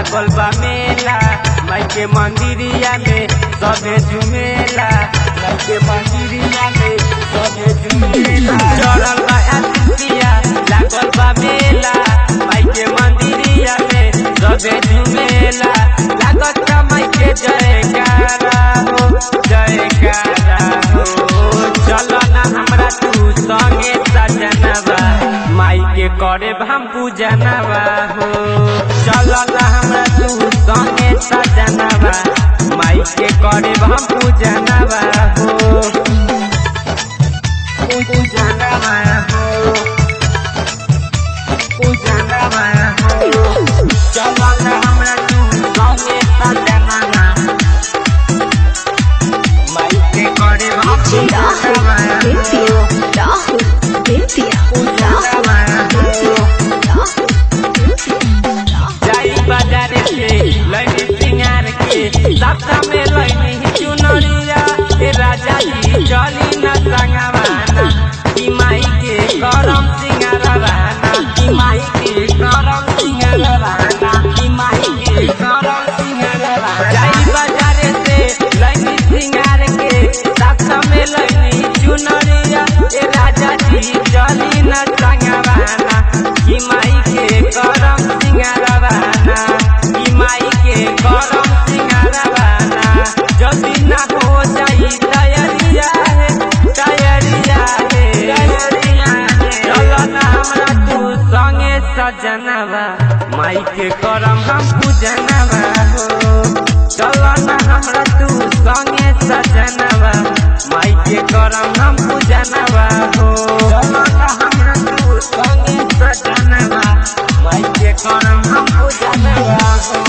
लागल बा मेला माई के मंदिरिया में सबे झुमेला, माई के मंदिरिया में सबे झुमेला। चढ़ल बा आतिथिया लागल बा मेला माई के मंदिरिया में सबे झुमेला। लागत बा माई के जयकारा हो, जयकारा हो। चलो ना हमरा तू संगे सजनवा माई के करे हम पूजनवा हो। चलो ना हमरा तू संगे सजनवा माई के करे हम पूजनवा हो, पूजनवा हो, पूजनवा हो। चलो ना हमरा तू संगे सजनवा माई के करे हम पूजनवा सप्ताह में लैनी चुनरिया राजा जी चली न संगवाना की माई के करम सिंगारवाना, की माई के करम सिंगारवाना, की माई के करम सिंगारवाना। जाई बाजारे से लैनी सिंगार के सप्ताह में लैनी चुनरिया राजा जी चली न संगवाना की माई के करम सिंगारवाना, की माई के करम जल्दी ना हो जाई तैयारिया है, तैयारिया है, तैयारिया है। चलो ना हमरा तू संगे सजनवा माई के करम हम पूजनवा हो। चलो ना हमरा तू संगे सजनवा माई के करम हम पूजनवा हो। चलो ना हमरा तू संगे सजनवा माई के करम हम पूजनवा हो।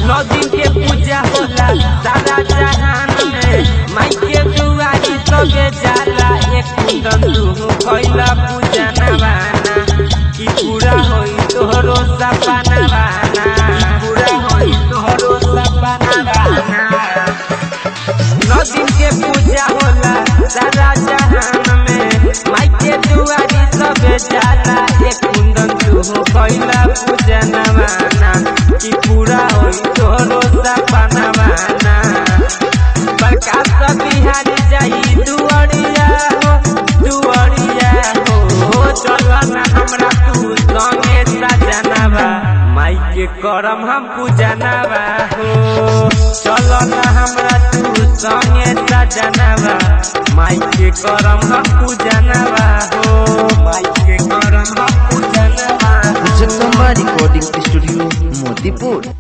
नौ दिन के पूजा होला सारा जहान में माई के दुआरी सबे जाला। एक कुंदन तू कैला पूजनवा कि पूरा होई तोहरो सपनवा, पूरा होई तोहरो सपनवा। नौ दिन के पूजा होला सारा जहान में माई के दुआरी सबे जाला। एक कुंदन तू कैला पूजनवा कि पूरा होई तोहरो सपनवा। प्रकाश बिहारी जाई दुआरिया हो, दुआरिया हो। चलो ना हमरा तू संगे सजनवा माई के करम हम पूजनवा हो। चलो ना हमरा तू संगे सजनवा माई के करम हम पूजनवा हो, माई के करम हम पूजनवा। Jagdamba recording studio Motipur.